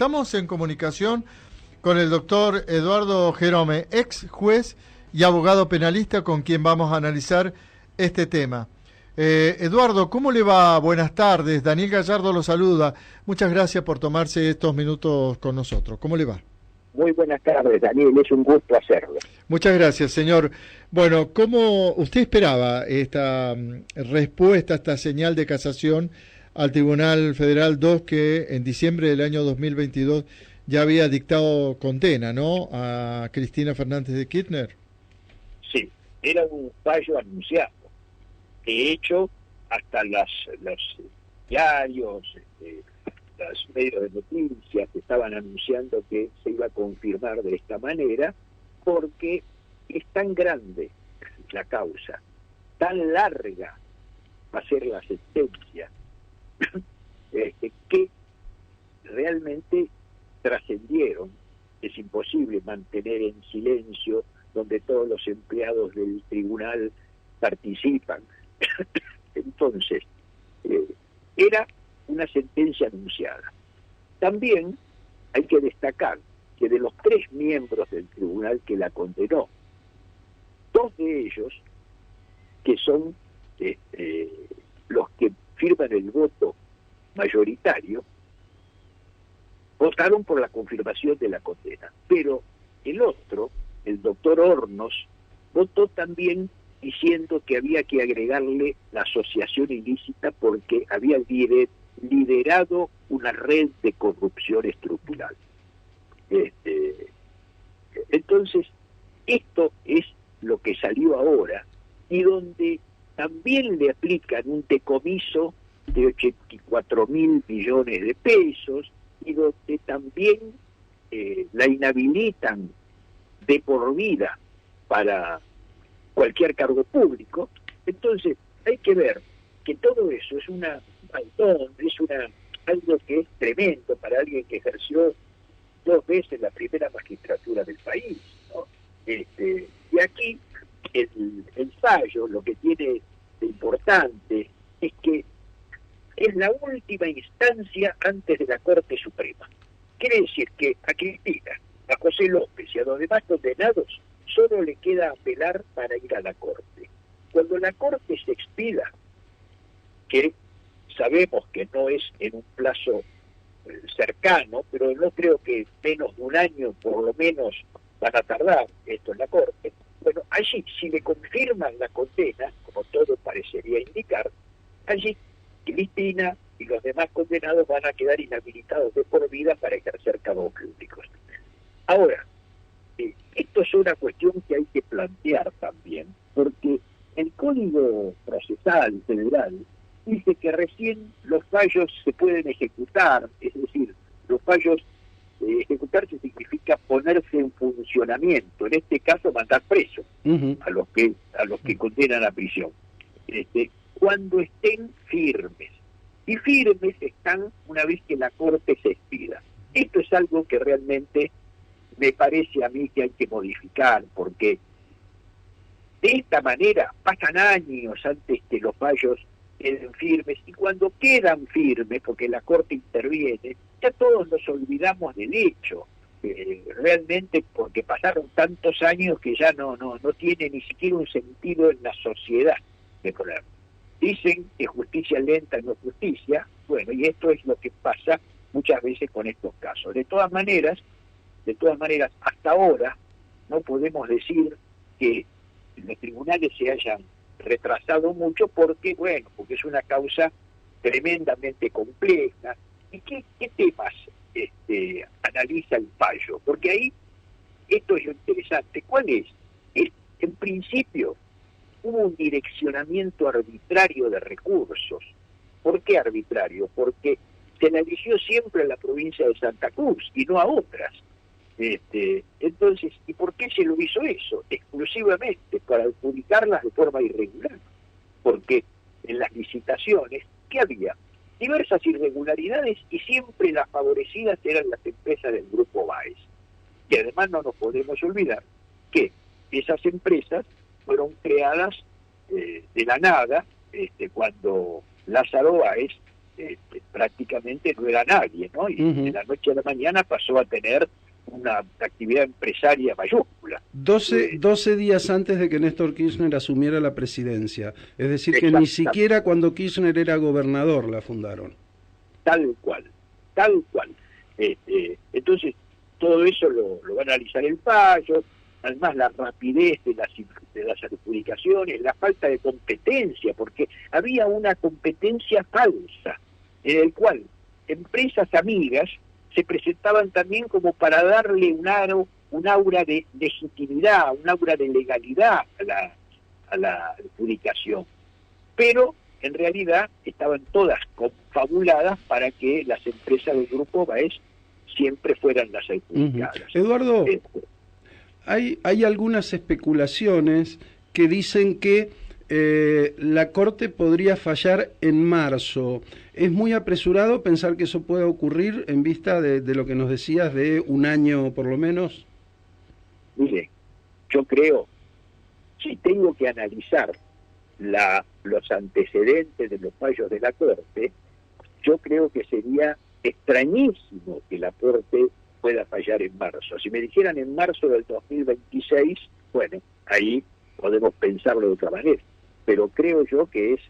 Estamos en comunicación con el doctor Eduardo Jerome, ex juez y abogado penalista, con quien vamos a analizar este tema. Eduardo, ¿cómo le va? Buenas tardes. Daniel Gallardo lo saluda. Muchas gracias por tomarse estos minutos con nosotros. ¿Cómo le va? Muy buenas tardes, Daniel. Es un gusto hacerlo. Muchas gracias, señor. Bueno, ¿cómo usted esperaba esta respuesta, esta señal de casación al Tribunal Federal 2 que en diciembre del año 2022 ya había dictado condena, ¿no?, a Cristina Fernández de Kirchner? Sí, era un fallo anunciado. De hecho, hasta los diarios, los medios de noticias estaban anunciando que se iba a confirmar de esta manera, porque es tan grande la causa, tan larga va a ser la sentencia, que realmente trascendieron. Es imposible mantener en silencio donde todos los empleados del tribunal participan. Entonces, era una sentencia anunciada. También hay que destacar que de los 3 miembros del tribunal que la condenó, 2 de ellos, que son los que firman el voto mayoritario, votaron por la confirmación de la condena. Pero el otro, el doctor Hornos, votó también diciendo que había que agregarle la asociación ilícita porque había liderado una red de corrupción estructural. Entonces, esto es lo que salió ahora, y donde también le aplican un decomiso de 84.000 millones de pesos, y donde también la inhabilitan de por vida para cualquier cargo público. Entonces hay que ver que todo eso es algo que es tremendo para alguien que ejerció 2 veces la primera magistratura del país, ¿no? Y aquí el fallo, lo que tiene de importante es que es la última instancia antes de la Corte Suprema. Quiere decir que a Cristina, a José López y a los demás condenados solo le queda apelar para ir a la Corte. Cuando la Corte se expida, que sabemos que no es en un plazo cercano, pero no creo que menos de un año por lo menos van a tardar esto en la Corte, bueno, allí si le confirman la condena, como todo parecería indicar, allí Cristina y los demás condenados van a quedar inhabilitados de por vida para ejercer cargos públicos. Ahora, esto es una cuestión que hay que plantear también, porque el Código Procesal Federal dice que recién los fallos se pueden ejecutar, es decir, los fallos, ejecutarse significa ponerse en funcionamiento, en este caso mandar preso a los que condenan a prisión, cuando estén firmes. Y firmes están una vez que la Corte se expida. Esto es algo que realmente me parece a mí que hay que modificar, porque de esta manera pasan años antes que los fallos queden firmes, y cuando quedan firmes, porque la Corte interviene, ya todos nos olvidamos del hecho, realmente porque pasaron tantos años que ya no tiene ni siquiera un sentido en la sociedad mejorar. Dicen que justicia lenta no es justicia, bueno, y esto es lo que pasa muchas veces con estos casos. De todas maneras, hasta ahora no podemos decir que los tribunales se hayan retrasado mucho porque es una causa tremendamente compleja. ¿Y qué temas analiza el fallo? Porque ahí, esto es lo interesante. ¿Cuál es? En principio, hubo un direccionamiento arbitrario de recursos. ¿Por qué arbitrario? Porque se la eligió siempre a la provincia de Santa Cruz y no a otras. Entonces, ¿y por qué se lo hizo eso? Exclusivamente para adjudicarlas de forma irregular. Porque en las licitaciones, ¿qué había? Diversas irregularidades, y siempre las favorecidas eran las empresas del Grupo Báez. Y además no nos podemos olvidar que esas empresas fueron creadas de la nada, cuando Lázaro Báez prácticamente no era nadie, ¿no? Y de la noche a la mañana pasó a tener una actividad empresaria mayúscula. 12 días antes de que Néstor Kirchner asumiera la presidencia. Es decir, que ni siquiera cuando Kirchner era gobernador la fundaron. Tal cual, tal cual. Entonces, todo eso lo va a analizar el fallo, además la rapidez de las adjudicaciones, la falta de competencia, porque había una competencia falsa, en el cual empresas amigas se presentaban también como para darle un aura de legitimidad, un aura de legalidad a la adjudicación. Pero en realidad estaban todas confabuladas para que las empresas del Grupo Baez siempre fueran las adjudicadas. Eduardo, hay algunas especulaciones que dicen que la Corte podría fallar en marzo. ¿Es muy apresurado pensar que eso pueda ocurrir en vista de lo que nos decías de un año por lo menos? Mire, yo creo, si tengo que analizar los antecedentes de los fallos de la Corte, yo creo que sería extrañísimo que la Corte pueda fallar en marzo. Si me dijeran en marzo del 2026, bueno, ahí podemos pensarlo de otra manera. Pero creo yo que es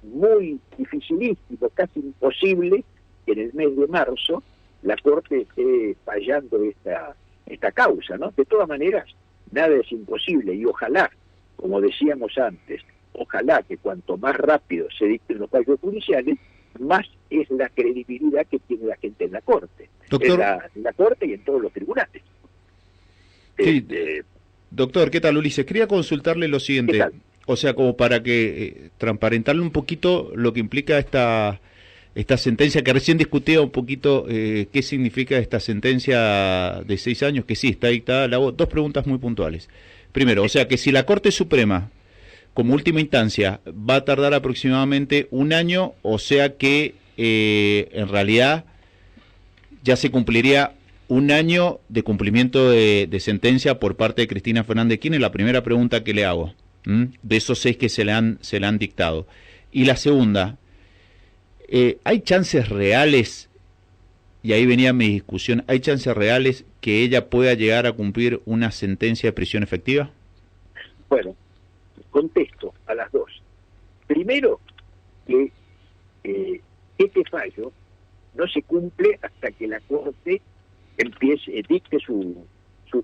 muy dificilísimo, casi imposible, que en el mes de marzo la Corte esté fallando esta causa, ¿no? De todas maneras, nada es imposible y ojalá, como decíamos antes, ojalá que cuanto más rápido se dicten los fallos judiciales, más es la credibilidad que tiene la gente en la Corte. Doctor, en la Corte y en todos los tribunales. Sí, doctor, ¿qué tal, Ulises? Quería consultarle lo siguiente, o sea, como para que transparentarle un poquito lo que implica esta sentencia, que recién discutía un poquito qué significa esta sentencia de 6 años, que sí, está dictada. Le hago 2 preguntas muy puntuales. Primero, o sea, que si la Corte Suprema, como última instancia, va a tardar aproximadamente un año, o sea que en realidad ya se cumpliría un año de cumplimiento de sentencia por parte de Cristina Fernández de Kirchner. La primera pregunta que le hago, de esos 6 que se le han dictado. Y la segunda, ¿hay chances reales, y ahí venía mi discusión, ¿hay chances reales que ella pueda llegar a cumplir una sentencia de prisión efectiva? Bueno, contesto a las dos. Primero, que este fallo no se cumple hasta que la Corte dicte su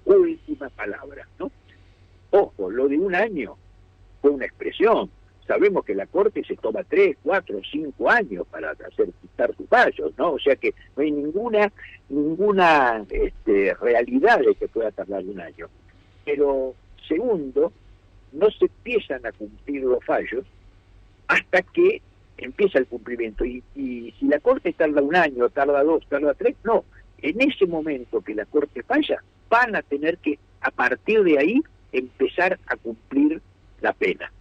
última palabra, ¿no? Ojo, lo de un año fue una expresión. Sabemos que la Corte se toma 3, 4, 5 años para hacer dictar sus fallos, ¿no? O sea que no hay ninguna realidad de que pueda tardar un año. Pero segundo, no se empiezan a cumplir los fallos hasta que empieza el cumplimiento. Y si la Corte tarda un año, tarda 2, tarda 3, no. En ese momento que la Corte falla, van a tener que, a partir de ahí, empezar a cumplir la pena.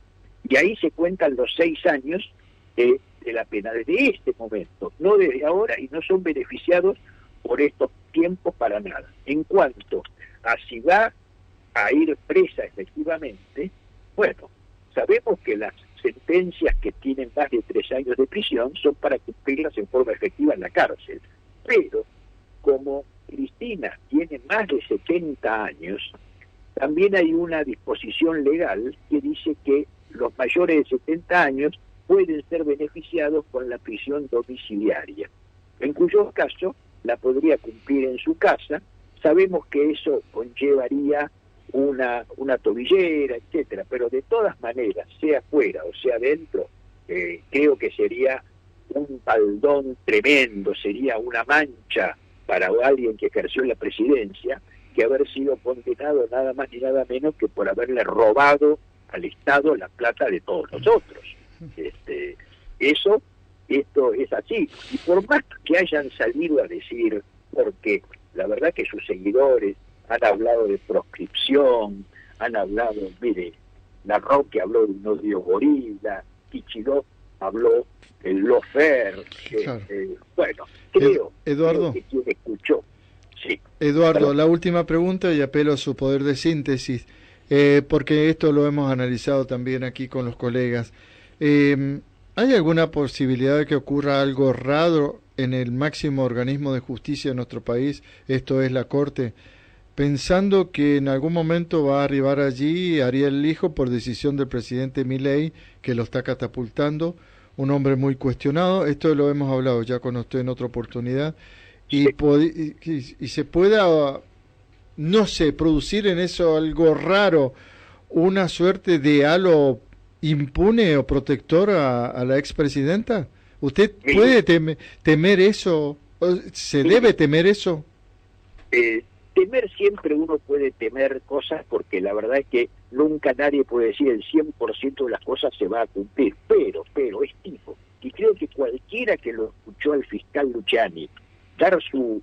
Y ahí se cuentan los 6 años de la pena desde este momento, no desde ahora, y no son beneficiados por estos tiempos para nada. En cuanto a si va a ir presa efectivamente, bueno, sabemos que las sentencias que tienen más de 3 años de prisión son para cumplirlas en forma efectiva en la cárcel. Pero, como Cristina tiene más de 70 años, también hay una disposición legal que dice que los mayores de 70 años pueden ser beneficiados con la prisión domiciliaria, en cuyo caso la podría cumplir en su casa. Sabemos que eso conllevaría una tobillera, etcétera, pero de todas maneras, sea fuera o sea dentro, creo que sería un baldón tremendo, sería una mancha para alguien que ejerció la presidencia, que haber sido condenado nada más ni nada menos que por haberle robado al Estado la plata de todos nosotros. Esto es así. Y por más que hayan salido a decir, porque la verdad que sus seguidores han hablado de proscripción, han hablado, mire, Larroque habló de un odio gorila, Kichilov habló del lawfare, Claro. bueno, creo Eduardo, que quien escuchó. Sí. Eduardo, Perdón. la última pregunta, y apelo a su poder de síntesis, porque esto lo hemos analizado también aquí con los colegas. ¿Hay alguna posibilidad de que ocurra algo raro en el máximo organismo de justicia de nuestro país, esto es la Corte, pensando que en algún momento va a arribar allí Ariel Lijo por decisión del presidente Milei, que lo está catapultando, un hombre muy cuestionado? Esto lo hemos hablado ya con usted en otra oportunidad, y se pueda, no sé, producir en eso algo raro, una suerte de halo impune o protector a la expresidenta. ¿Usted puede temer eso? ¿Se debe temer eso? Temer siempre uno puede temer cosas, porque la verdad es que nunca nadie puede decir el 100% de las cosas se va a cumplir, pero es tipo, y creo que cualquiera que lo escuchó al fiscal Luciani dar su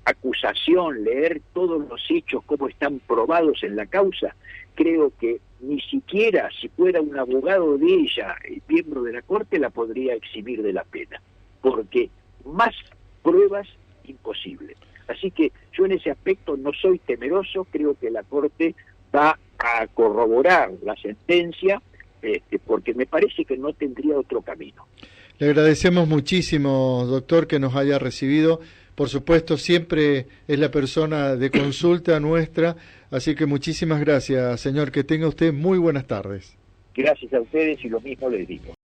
acusación, leer todos los hechos, cómo están probados en la causa, creo que ni siquiera si fuera un abogado de ella, el miembro de la Corte, la podría eximir de la pena, porque más pruebas, imposible. Así que yo en ese aspecto no soy temeroso, creo que la Corte va a corroborar la sentencia, porque me parece que no tendría otro camino. Le agradecemos muchísimo, doctor, que nos haya recibido. Por supuesto, siempre es la persona de consulta nuestra, así que muchísimas gracias, señor. Que tenga usted muy buenas tardes. Gracias a ustedes y lo mismo les digo.